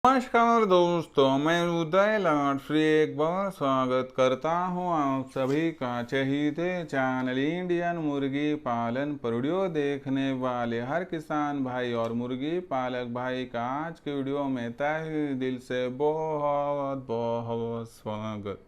नमस्कार दोस्तों, मैं उदय लाटफ्री एक बार स्वागत करता हूं आप सभी का चहीते चैनल इंडियन मुर्गी पालन पर वीडियो देखने वाले हर किसान भाई और मुर्गी पालक भाई का आज के वीडियो में तहे दिल से बहुत बहुत स्वागत।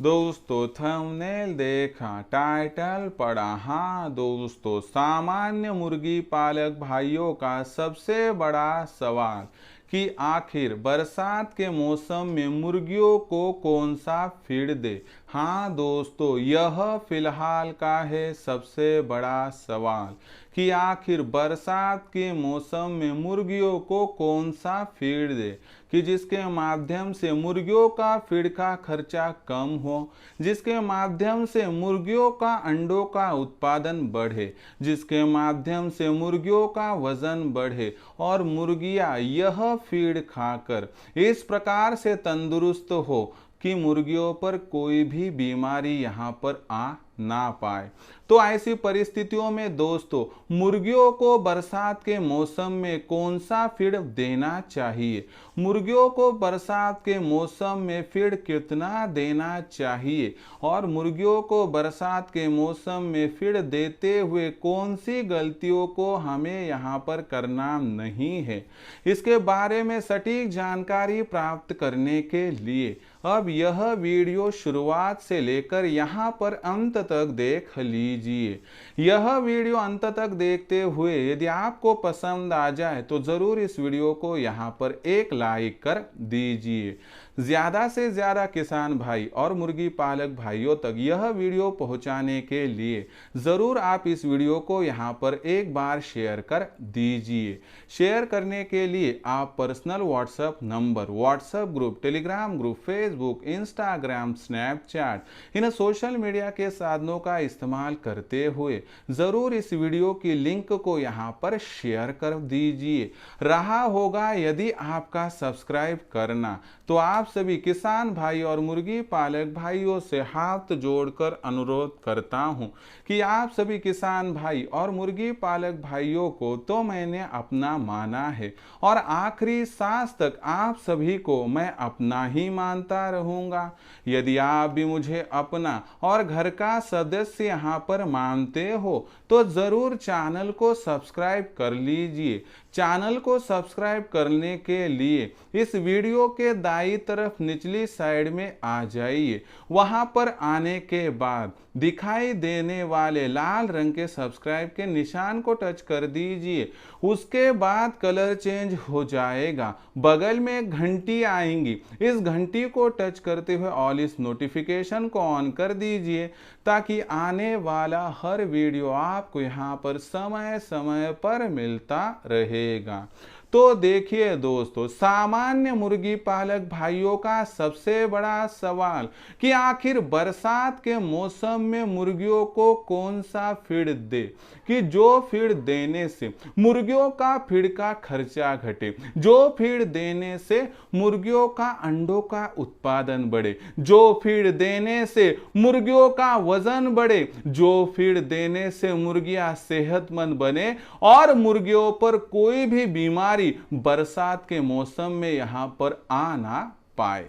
दोस्तों थंबनेल देखा, टाइटल पढ़ा। हाँ दोस्तों, सामान्य मुर्गी पालक भाइयों का सबसे बड़ा सवाल कि आखिर बरसात के मौसम में मुर्गियों को कौन सा फीड दे। हाँ दोस्तों, यह फिलहाल का है सबसे बड़ा सवाल कि आखिर बरसात के मौसम में मुर्गियों को कौन सा फीड दे कि जिसके माध्यम से मुर्गियों का फीड का खर्चा कम हो, जिसके माध्यम से मुर्गियों का अंडों का उत्पादन बढ़े, जिसके माध्यम से मुर्गियों का वजन बढ़े और मुर्गियां यह फीड खाकर इस प्रकार से तंदुरुस्त हो कि मुर्गियों पर कोई भी बीमारी यहाँ पर आ ना पाए। तो ऐसी परिस्थितियों में दोस्तों मुर्गियों को बरसात के मौसम में कौन सा फीड देना चाहिए, मुर्गियों को बरसात के मौसम में फीड कितना देना चाहिए और मुर्गियों को बरसात के मौसम में फीड देते हुए कौन सी गलतियों को हमें यहाँ पर करना नहीं है, इसके बारे में सटीक जानकारी प्राप्त करने के लिए अब यह वीडियो शुरुआत से लेकर यहाँ पर अंत तक देख लीजिए। यह वीडियो अंत तक देखते हुए यदि आपको पसंद आ जाए तो जरूर इस वीडियो को यहाँ पर एक लाइक कर दीजिए। ज्यादा से ज्यादा किसान भाई और मुर्गी पालक भाइयों तक यह वीडियो पहुंचाने के लिए जरूर आप इस वीडियो को यहाँ पर एक बार शेयर कर दीजिए। शेयर करने के लिए आप personal WhatsApp number, WhatsApp group, Telegram group, Facebook, Instagram, Snapchat इन सोशल मीडिया के साधनों का इस्तेमाल करते हुए जरूर इस वीडियो की लिंक को यहाँ पर शेयर कर दीजिए। रहा होगा यदि आपका सब्सक्राइब करना, तो आप सभी किसान भाई और मुर्गी पालक भाइयों से हाथ जोड़कर अनुरोध करता हूं कि आप सभी किसान भाई और मुर्गी पालक भाइयों को तो मैंने अपना माना है और आखिरी सांस तक आप सभी को मैं अपना ही मानता रहूंगा। यदि आप भी मुझे अपना और घर का सदस्य यहाँ पर मानते हो तो जरूर चैनल को सब्सक्राइब कर लीजिए। चैनल को सब्सक्राइब करने के लिए इस वीडियो के दाईं तरफ निचली साइड में आ जाइए। वहां पर आने के बाद दिखाई देने वाले लाल रंग के सब्सक्राइब के निशान को टच कर दीजिए। उसके बाद कलर चेंज हो जाएगा, बगल में एक घंटी आएंगी, इस घंटी को टच करते हुए ऑल इस नोटिफिकेशन को ऑन कर दीजिए ताकि आने वाला हर वीडियो आपको यहाँ पर समय समय पर मिलता रहेगा। तो देखिए दोस्तों, सामान्य मुर्गी पालक भाइयों का सबसे बड़ा सवाल कि आखिर बरसात के मौसम में मुर्गियों को कौन सा फीड दे कि जो फीड देने से मुर्गियों का फीड का खर्चा घटे, जो फीड देने से मुर्गियों का अंडों का उत्पादन बढ़े, जो फीड देने से मुर्गियों का वजन बढ़े, जो फीड देने से मुर्गियां सेहतमंद बने और मुर्गियों पर कोई भी बीमारी बरसात के मौसम में यहां पर आ ना पाए।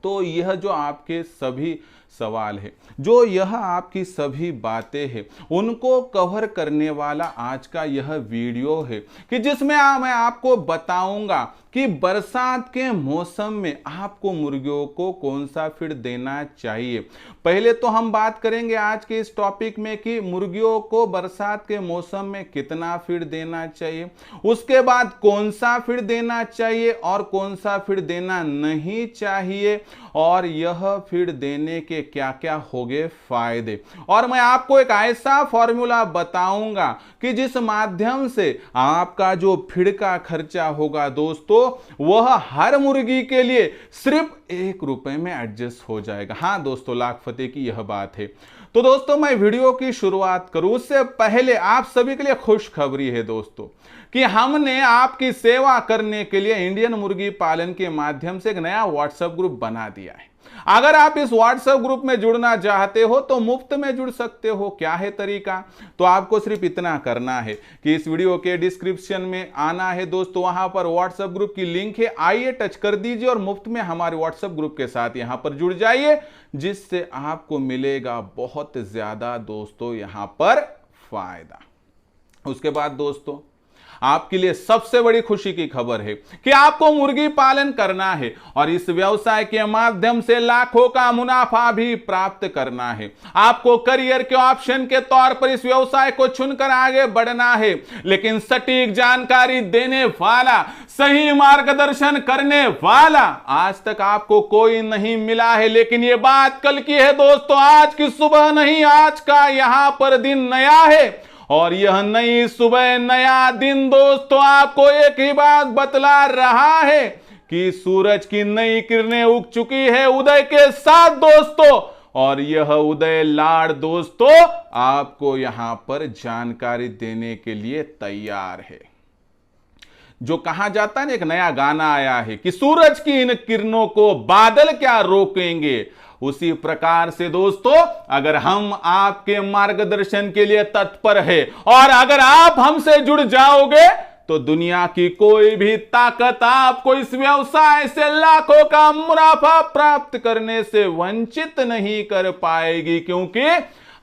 तो यह जो आपके सभी सवाल है, जो यह आपकी सभी बातें हैं, उनको कवर करने वाला आज का यह वीडियो है कि जिसमें मैं आपको बताऊंगा कि बरसात के मौसम में आपको मुर्गियों को कौन सा फीड देना चाहिए। पहले तो हम बात करेंगे आज के इस टॉपिक में कि मुर्गियों को बरसात के मौसम में कितना फीड देना चाहिए, उसके बाद कौन सा फीड देना चाहिए और कौन सा फीड देना नहीं चाहिए और यह फीड देने के क्या क्या होंगे फायदे। और मैं आपको एक ऐसा फॉर्मूला बताऊंगा कि जिस माध्यम से आपका जो फीड का खर्चा होगा दोस्तों वह हर मुर्गी के लिए सिर्फ ₹1 में एडजस्ट हो जाएगा। हाँ दोस्तों, लाख फतेह की यह बात है। तो दोस्तों मैं वीडियो की शुरुआत करूं उससे पहले आप सभी के लिए खुशखबरी है दोस्तों कि हमने आपकी सेवा करने के लिए इंडियन मुर्गी पालन के माध्यम से एक नया व्हाट्सएप ग्रुप बना दिया है। अगर आप इस व्हाट्सएप ग्रुप में जुड़ना चाहते हो तो मुफ्त में जुड़ सकते हो। क्या है तरीका? तो आपको सिर्फ इतना करना है कि इस वीडियो के डिस्क्रिप्शन में आना है दोस्तों, वहां पर व्हाट्सएप ग्रुप की लिंक है, आइए टच कर दीजिए और मुफ्त में हमारे व्हाट्सएप ग्रुप के साथ यहां पर जुड़ जाइए, जिससे आपको मिलेगा बहुत ज्यादा दोस्तों यहां पर फायदा। उसके बाद दोस्तों आपके लिए सबसे बड़ी खुशी की खबर है कि आपको मुर्गी पालन करना है और इस व्यवसाय के माध्यम से लाखों का मुनाफा भी प्राप्त करना है। आपको करियर के ऑप्शन के तौर पर इस व्यवसाय को चुनकर आगे बढ़ना है, लेकिन सटीक जानकारी देने वाला, सही मार्गदर्शन करने वाला आज तक आपको कोई नहीं मिला है। लेकिन यह बात कल की है दोस्तों, आज की सुबह नहीं, आज का यहां पर दिन नया है और यह नई सुबह, नया दिन दोस्तों आपको एक ही बात बतला रहा है कि सूरज की नई किरणें उग चुकी है उदय के साथ दोस्तों, और यह उदय लाड़ दोस्तों आपको यहां पर जानकारी देने के लिए तैयार है। जो कहा जाता है ना, एक नया गाना आया है कि सूरज की इन किरणों को बादल क्या रोकेंगे, उसी प्रकार से दोस्तों अगर हम आपके मार्गदर्शन के लिए तत्पर है और अगर आप हमसे जुड़ जाओगे तो दुनिया की कोई भी ताकत आपको इस व्यवसाय से लाखों का मुनाफा प्राप्त करने से वंचित नहीं कर पाएगी, क्योंकि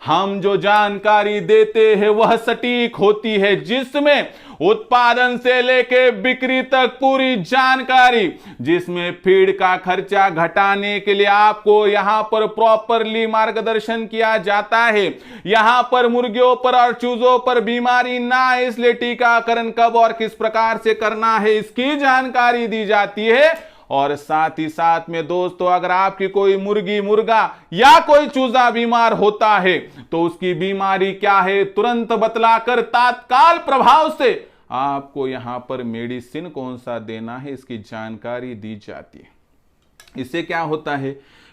हम जो जानकारी देते हैं वह सटीक होती है, जिसमें उत्पादन से लेके बिक्री तक पूरी जानकारी, जिसमें फीड का खर्चा घटाने के लिए आपको यहां पर प्रॉपरली मार्गदर्शन किया जाता है। यहां पर मुर्गियों पर और चूजों पर बीमारी ना आए इसलिए टीकाकरण कब और किस प्रकार से करना है इसकी जानकारी दी जाती है। और साथ ही साथ में दोस्तों अगर आपकी कोई मुर्गी, मुर्गा या कोई चूजा बीमार होता है तो उसकी बीमारी क्या है तुरंत बतलाकर तात्काल प्रभाव से आपको यहां पर मेडिसिन कौन सा देना है इसकी जानकारी दी जाती है। इससे क्या होता है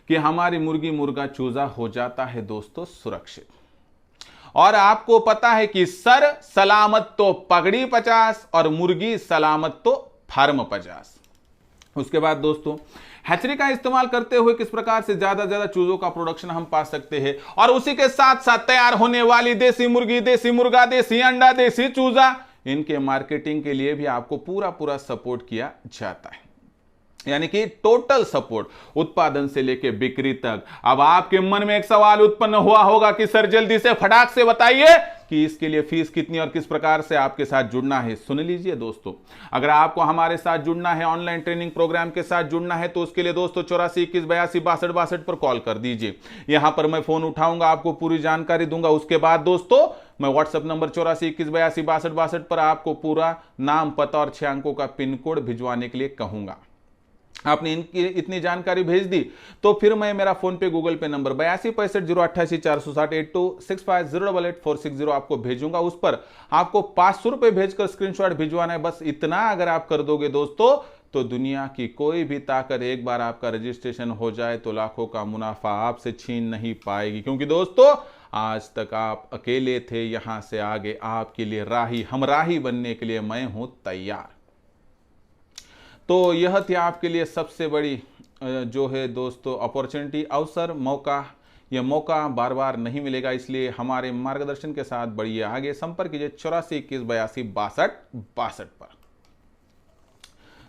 कि हमारी मुर्गी, मुर्गा, चूजा हो जाता है दोस्तों सुरक्षित। और आपको पता है कि सर सलामत तो पगड़ी 50 और मुर्गी सलामत तो फार्म 50। उसके बाद दोस्तों हैचरी का इस्तेमाल करते हुए किस प्रकार से ज्यादा ज्यादा चूजों का प्रोडक्शन हम पा सकते हैं, और उसी के साथ साथ तैयार होने वाली देसी मुर्गी, देसी मुर्गा, देसी अंडा, देसी चूजा, इनके मार्केटिंग के लिए भी आपको पूरा सपोर्ट किया जाता है, यानी कि टोटल सपोर्ट उत्पादन से लेके बिक्री तक। अब आपके मन में एक सवाल उत्पन्न हुआ होगा कि सर जल्दी से फटाक से बताइए कि इसके लिए फीस कितनी और किस प्रकार से आपके साथ जुड़ना है। सुन लीजिए दोस्तों, अगर आपको हमारे साथ जुड़ना है, ऑनलाइन ट्रेनिंग प्रोग्राम के साथ जुड़ना है, तो उसके लिए दोस्तों 84 21 82 62 62 पर कॉल कर दीजिए। यहां पर मैं फोन उठाऊंगा, आपको पूरी जानकारी दूंगा। उसके बाद दोस्तों मैं व्हाट्सएप नंबर 84 21 82 62 62 पर आपको पूरा नाम, पता और 6 अंकों का पिन कोड भिजवाने के लिए कहूंगा। आपने इनकी इतनी जानकारी भेज दी तो फिर मैं मेरा फोन पे, गूगल पे नंबर 82 65 088 460 8265 088 460 आपको भेजूंगा। उस पर आपको 500 रुपए भेजकर स्क्रीनशॉट भिजवाना है। बस इतना अगर आप कर दोगे दोस्तों तो दुनिया की कोई भी ताकत एक बार आपका रजिस्ट्रेशन हो जाए तो लाखों का मुनाफा आपसे छीन नहीं पाएगी, क्योंकि दोस्तों आज तक आप अकेले थे, यहां से आगे आपके लिए राही, हम राही बनने के लिए मैं हूं तैयार। तो यह थी आपके लिए सबसे बड़ी जो है दोस्तों अपॉर्चुनिटी, अवसर, मौका। यह मौका बार बार नहीं मिलेगा, इसलिए हमारे मार्गदर्शन के साथ बढ़िए आगे। संपर्क कीजिए 84 21 82 62 62 पर।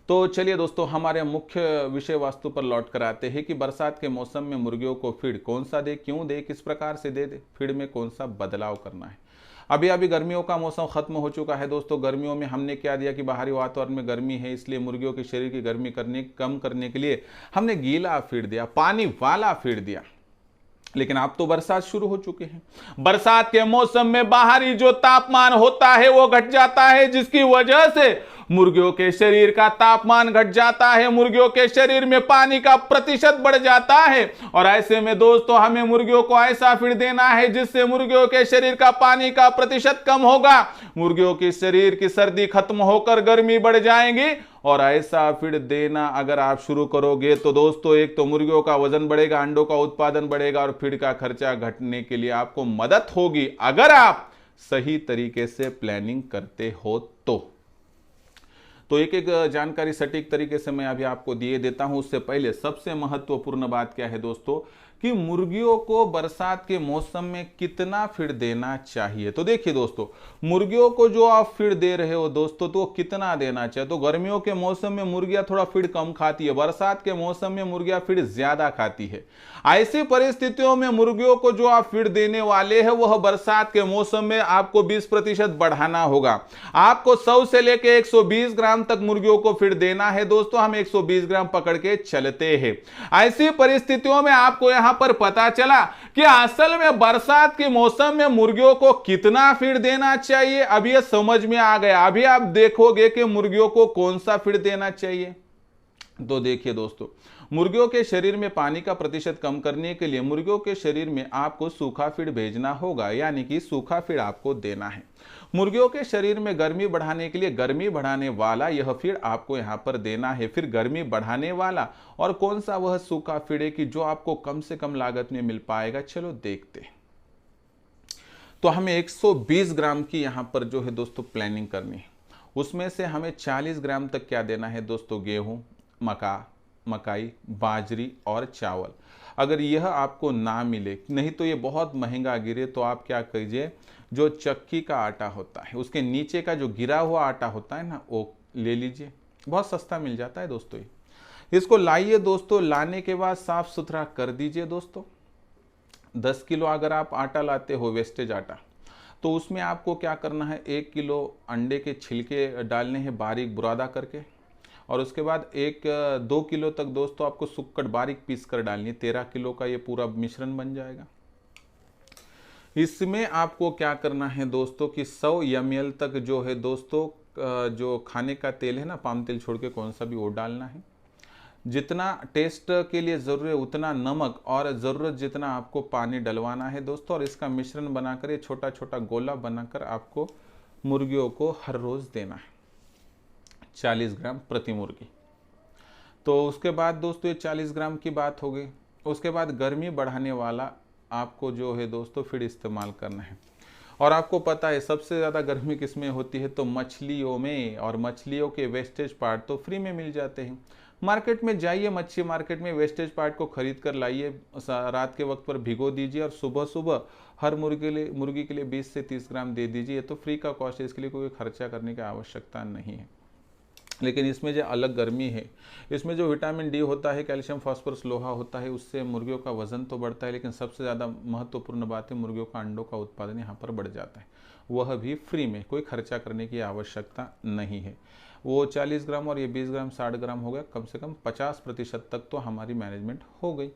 तो चलिए दोस्तों हमारे मुख्य विषय वस्तु पर लौट कर आते हैं कि बरसात के मौसम में मुर्गियों को फीड कौन सा दे, क्यों दे, किस प्रकार से दे, फीड में कौन सा बदलाव करना है। अभी गर्मियों का मौसम खत्म हो चुका है दोस्तों। गर्मियों में हमने क्या दिया कि बाहरी वातावरण में गर्मी है, इसलिए मुर्गियों के शरीर की गर्मी कम करने के लिए हमने गीला फीड दिया, पानी वाला फीड दिया। लेकिन अब तो बरसात शुरू हो चुके हैं। बरसात के मौसम में बाहरी जो तापमान होता है वो घट जाता है, जिसकी वजह से मुर्गियों के शरीर का तापमान घट जाता है, मुर्गियों के शरीर में पानी का प्रतिशत बढ़ जाता है। और ऐसे में दोस्तों हमें मुर्गियों को ऐसा फीड देना है जिससे मुर्गियों के शरीर का पानी का प्रतिशत कम होगा, मुर्गियों के शरीर की सर्दी खत्म होकर गर्मी बढ़ जाएगी। और ऐसा फीड देना अगर आप शुरू करोगे तो दोस्तों एक तो मुर्गियों का वजन बढ़ेगा, अंडों का उत्पादन बढ़ेगा और फीड का खर्चा घटने के लिए आपको मदद होगी, अगर आप सही तरीके से प्लानिंग करते हो तो। तो एक एक जानकारी सटीक तरीके से मैं अभी आपको दिए देता हूं। उससे पहले सबसे महत्वपूर्ण बात क्या है दोस्तों कि मुर्गियों को बरसात के मौसम में कितना फीड देना चाहिए। तो देखिए दोस्तों, मुर्गियों को जो आप फीड दे रहे हो दोस्तों, तो कितना देना चाहिए। तो गर्मियों के मौसम में मुर्गियां थोड़ा फीड कम खाती है, बरसात के मौसम में मुर्गियां फीड ज्यादा खाती है। ऐसी परिस्थितियों में मुर्गियों को जो आप फीड देने वाले हैं वह बरसात के मौसम में आपको 20% बढ़ाना होगा। आपको 100 से लेकर 120 ग्राम तक मुर्गियों को फीड देना है दोस्तों। हम 120 ग्राम पकड़ के चलते हैं। ऐसी परिस्थितियों में आपको यहां पर पता चला कि असल में बरसात के मौसम में मुर्गियों को कितना फीड देना चाहिए। अब यह समझ में आ गया। अभी आप देखोगे कि मुर्गियों को कौन सा फीड देना चाहिए। तो देखिए दोस्तों, मुर्गियों के शरीर में पानी का प्रतिशत कम करने के लिए मुर्गियों के शरीर में आपको सूखा फीड भेजना होगा, यानी कि सूखा फीड आपको देना है। मुर्गियों के शरीर में गर्मी बढ़ाने के लिए गर्मी बढ़ाने वाला यह फीड आपको यहां पर देना है। फिर गर्मी बढ़ाने वाला और कौन सा वह सूखा फीड है कि जो आपको कम से कम लागत में मिल पाएगा, चलो देखते हैं। तो हमें 120 ग्राम की यहां पर जो है दोस्तों प्लानिंग करनी है। उसमें से हमें 40 ग्राम तक क्या देना है दोस्तों, गेहूं, मकाई, बाजरी और चावल। अगर यह आपको ना मिले, नहीं तो ये बहुत महंगा गिरे, तो आप क्या कीजिए, जो चक्की का आटा होता है उसके नीचे का जो गिरा हुआ आटा होता है ना, वो ले लीजिए। बहुत सस्ता मिल जाता है दोस्तों। इसको लाइए दोस्तों। लाने के बाद साफ सुथरा कर दीजिए दोस्तों। 10 किलो अगर आप आटा लाते हो, वेस्टेज आटा, तो उसमें आपको क्या करना है, 1 किलो अंडे के छिलके डालने हैं बारीक बुरादा करके, और उसके बाद 2 किलो तक दोस्तों आपको सुक्कड़ बारीक पीस कर डालनी है। 13 किलो का ये पूरा मिश्रण बन जाएगा। इसमें आपको क्या करना है दोस्तों कि 100 ml तक जो है दोस्तों जो खाने का तेल है ना, पाम तेल छोड़ के कौन सा भी वो डालना है। जितना टेस्ट के लिए ज़रूरी है उतना नमक, और ज़रूरत जितना आपको पानी डलवाना है दोस्तों। और इसका मिश्रण बनाकर ये छोटा छोटा गोला बनाकर आपको मुर्गियों को हर रोज़ देना है, 40 ग्राम प्रति मुर्गी। तो उसके बाद दोस्तों ये 40 ग्राम की बात हो गई। उसके बाद गर्मी बढ़ाने वाला आपको जो है दोस्तों फीड इस्तेमाल करना है। और आपको पता है सबसे ज़्यादा गर्मी किस में होती है, तो मछलियों में। और मछलियों के वेस्टेज पार्ट तो फ्री में मिल जाते हैं। मार्केट में जाइए, मच्छी मार्केट में वेस्टेज पार्ट को खरीद कर लाइए, रात के वक्त पर भिगो दीजिए और सुबह सुबह हर मुर्गी के लिए 20 से 30 ग्राम दे दीजिए। तो फ्री का कॉस्ट है, इसके लिए कोई खर्चा करने की आवश्यकता नहीं है। लेकिन इसमें जो अलग गर्मी है, इसमें जो विटामिन डी होता है, कैल्शियम, फास्फोरस, लोहा होता है, उससे मुर्गियों का वजन तो बढ़ता है, लेकिन सबसे ज़्यादा महत्वपूर्ण बात है मुर्गियों का अंडों का उत्पादन यहाँ पर बढ़ जाता है। वह भी फ्री में, कोई खर्चा करने की आवश्यकता नहीं है। वो 40 ग्राम और ये 20 ग्राम 60 ग्राम हो गया, कम से कम 50% तक तो हमारी मैनेजमेंट हो गई।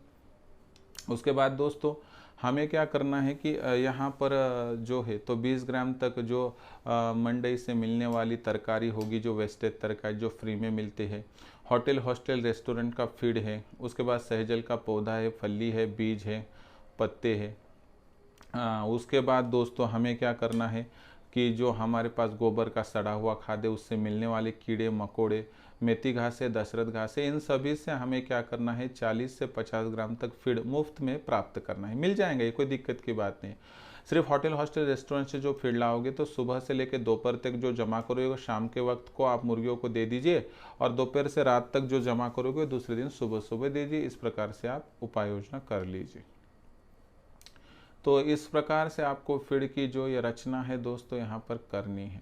उसके बाद दोस्तों हमें क्या करना है कि यहाँ पर जो है तो 20 ग्राम तक जो मंडई से मिलने वाली तरकारी होगी, जो वेस्टेज तरकारी जो फ्री में मिलती है, होटल हॉस्टल रेस्टोरेंट का फीड है, उसके बाद सहजल का पौधा है, फली है, बीज है, पत्ते है। उसके बाद दोस्तों हमें क्या करना है कि जो हमारे पास गोबर का सड़ा हुआ खाद है, उससे मिलने वाले कीड़े मकोड़े, मेथी घास है, दशरथ घास है, इन सभी से हमें क्या करना है, 40 से 50 ग्राम तक फीड मुफ्त में प्राप्त करना है। मिल जाएंगे, ये कोई दिक्कत की बात नहीं। सिर्फ होटल हॉस्टल रेस्टोरेंट से जो फीड लाओगे तो सुबह से लेकर दोपहर तक जो जमा करोगे शाम के वक्त को आप मुर्गियों को दे दीजिए, और दोपहर से रात तक जो जमा करोगे दूसरे दिन सुबह सुबह दीजिए। इस प्रकार से आप उपाय योजना कर लीजिए। तो इस प्रकार से आपको फीड की जो ये रचना है दोस्तों यहाँ पर करनी है।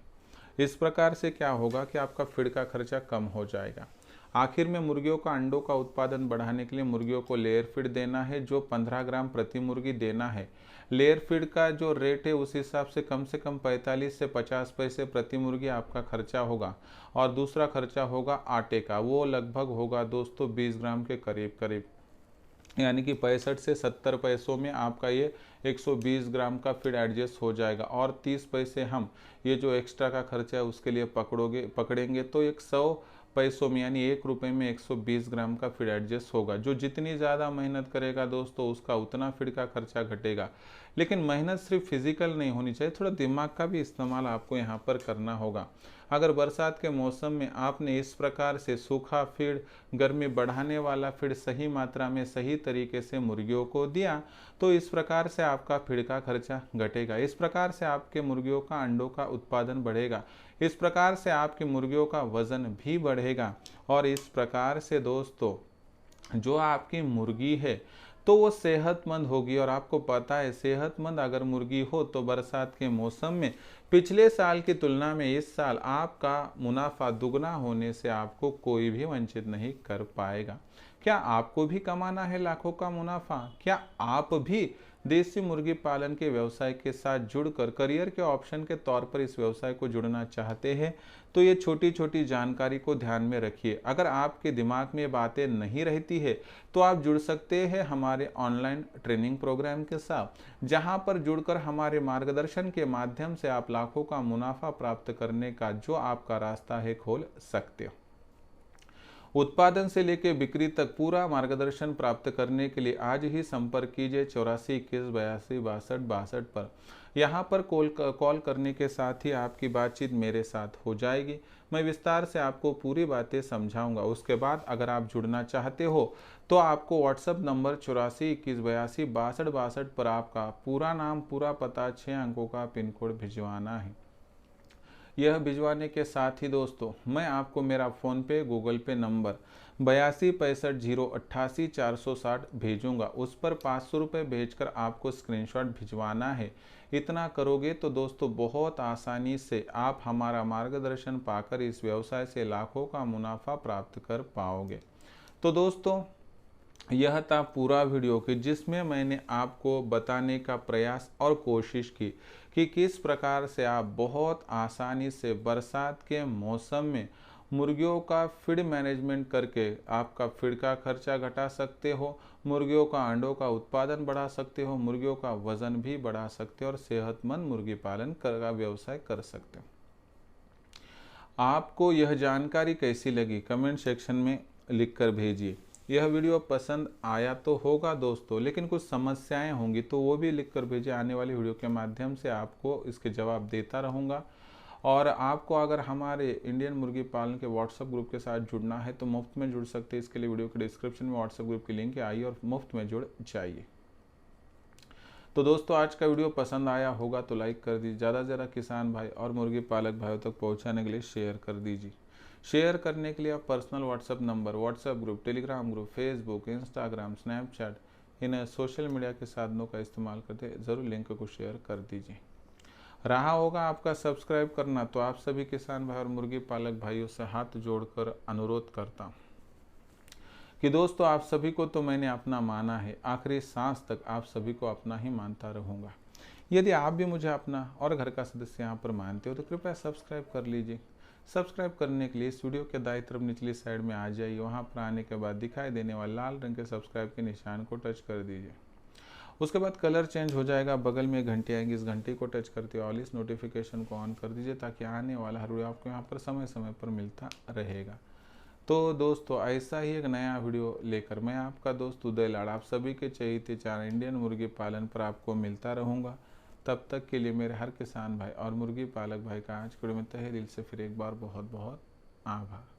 इस प्रकार से क्या होगा कि आपका फीड का खर्चा कम हो जाएगा। आखिर में मुर्गियों का अंडों का उत्पादन बढ़ाने के लिए मुर्गियों को लेयर फीड देना है, जो 15 ग्राम प्रति मुर्गी देना है। लेयर फीड का जो रेट है उस हिसाब से कम 45 से 50 पैसे प्रति मुर्गी आपका खर्चा होगा। और दूसरा खर्चा होगा आटे का, वो लगभग होगा दोस्तों 20 ग्राम के करीब करीब, यानी कि 65 से 70 पैसों में आपका ये 120 ग्राम का फीड एडजस्ट हो जाएगा। और 30 पैसे हम ये जो एक्स्ट्रा का खर्चा है उसके लिए पकड़ेंगे तो 100 पैसों में, यानी 1 रुपये में 120 ग्राम का फीड एडजस्ट होगा। जो जितनी ज़्यादा मेहनत करेगा दोस्तों उसका उतना फीड का खर्चा घटेगा। लेकिन मेहनत सिर्फ फिजिकल नहीं होनी चाहिए, थोड़ा दिमाग का भी इस्तेमाल आपको यहाँ पर करना होगा। अगर बरसात के मौसम में आपने इस प्रकार से सूखा फीड, गर्मी बढ़ाने वाला फीड सही मात्रा में सही तरीके से मुर्गियों को दिया तो इस प्रकार से आपका फीड का खर्चा घटेगा, इस प्रकार से आपके मुर्गियों का अंडों का उत्पादन बढ़ेगा, इस प्रकार से आपकी मुर्गियों का वजन भी बढ़ेगा। और इस प्रकार से दोस्तों जो आपकी मुर्गी है तो वो सेहतमंद होगी। और आपको पता है सेहतमंद अगर मुर्गी हो तो बरसात के मौसम में पिछले साल की तुलना में इस साल आपका मुनाफा दुगना होने से आपको कोई भी वंचित नहीं कर पाएगा। क्या आपको भी कमाना है लाखों का मुनाफा? क्या आप भी देसी मुर्गी पालन के व्यवसाय के साथ जुड़कर करियर के ऑप्शन के तौर पर इस व्यवसाय को जुड़ना चाहते हैं? तो ये छोटी छोटी जानकारी को ध्यान में रखिए। अगर आपके दिमाग में बातें नहीं रहती है तो आप जुड़ सकते हैं हमारे ऑनलाइन ट्रेनिंग प्रोग्राम के साथ, जहां पर जुड़कर हमारे मार्गदर्शन के माध्यम से आप लाखों का मुनाफा प्राप्त करने का जो आपका रास्ता है खोल सकते हो। उत्पादन से लेकर बिक्री तक पूरा मार्गदर्शन प्राप्त करने के लिए आज ही संपर्क कीजिए 84 21 82 62 62 पर। यहाँ पर कॉल करने के साथ ही आपकी बातचीत मेरे साथ हो जाएगी। मैं विस्तार से आपको पूरी बातें समझाऊंगा। उसके बाद अगर आप जुड़ना चाहते हो तो आपको व्हाट्सएप नंबर 84 21 82 62 62 पर आपका पूरा नाम, पूरा पता, 6 अंकों का पिन कोड भिजवाना है। यह भिजवाने के साथ ही दोस्तों मैं आपको मेरा फ़ोन पे, गूगल पे नंबर 82 65 0 88 460 भेजूंगा। उस पर 500 रुपये भेजकर आपको स्क्रीनशॉट भिजवाना है। इतना करोगे तो दोस्तों बहुत आसानी से आप हमारा मार्गदर्शन पाकर इस व्यवसाय से लाखों का मुनाफा प्राप्त कर पाओगे। तो दोस्तों यह था पूरा वीडियो कि जिसमें मैंने आपको बताने का प्रयास और कोशिश की कि किस प्रकार से आप बहुत आसानी से बरसात के मौसम में मुर्गियों का फीड मैनेजमेंट करके आपका फीड का खर्चा घटा सकते हो, मुर्गियों का अंडों का उत्पादन बढ़ा सकते हो, मुर्गियों का वजन भी बढ़ा सकते हो और सेहतमंद मुर्गी पालन का व्यवसाय कर सकते हो। आपको यह जानकारी कैसी लगी कमेंट सेक्शन में लिखकर भेजिए। यह वीडियो पसंद आया तो होगा दोस्तों, लेकिन कुछ समस्याएं होंगी तो वो भी लिखकर भेजिए। आने वाली वीडियो के माध्यम से आपको इसके जवाब देता रहूँगा। और आपको अगर हमारे इंडियन मुर्गी पालन के व्हाट्सएप ग्रुप के साथ जुड़ना है तो मुफ्त में जुड़ सकते हैं। इसके लिए वीडियो के डिस्क्रिप्शन में व्हाट्सएप ग्रुप की लिंक है, आइए और मुफ्त में जुड़ जाइए। तो दोस्तों आज का वीडियो पसंद आया होगा तो लाइक कर दीजिए, ज़्यादा से ज़्यादा किसान भाई और मुर्गी पालक भाइयों तक पहुँचाने के लिए शेयर कर दीजिए। शेयर करने के लिए आप personal WhatsApp number, WhatsApp group, Telegram group, Facebook, Instagram, Snapchat इन सोशल मीडिया के साधनों का इस्तेमाल करते ज़रूर लिंक को शेयर कर दीजिए। रहा होगा आपका सब्सक्राइब करना तो आप सभी किसान भाई और मुर्गी पालक भाइयों से हाथ जोड़कर अनुरोध करता हूँ कि दोस्तों आप सभी को तो मैंने अपना माना है, आखिरी सांस तक आप सभी को अपना ही मानता रहूँगा। यदि आप भी मुझे अपना और घर का सदस्य यहाँ पर मानते हो तो कृपया सब्सक्राइब कर लीजिए। सब्सक्राइब करने के लिए इस वीडियो के दाईं तरफ निचली साइड में आ जाइए। वहाँ पर आने के बाद दिखाई देने वाले लाल रंग के सब्सक्राइब के निशान को टच कर दीजिए। उसके बाद कलर चेंज हो जाएगा, बगल में घंटी आएगी, इस घंटी को टच करते ऑल इस नोटिफिकेशन को ऑन कर दीजिए ताकि आने वाला हर वीडियो आपको यहाँ पर समय समय पर मिलता रहेगा। तो दोस्तों ऐसा ही एक नया वीडियो लेकर मैं आपका दोस्त उदय लाड़ आप सभी के चहेते चैनल इंडियन मुर्गी पालन पर आपको मिलता रहूँगा। तब तक के लिए मेरे हर किसान भाई और मुर्गी पालक भाई का आज के वीडियो में तहे दिल से फिर एक बार बहुत बहुत आभार।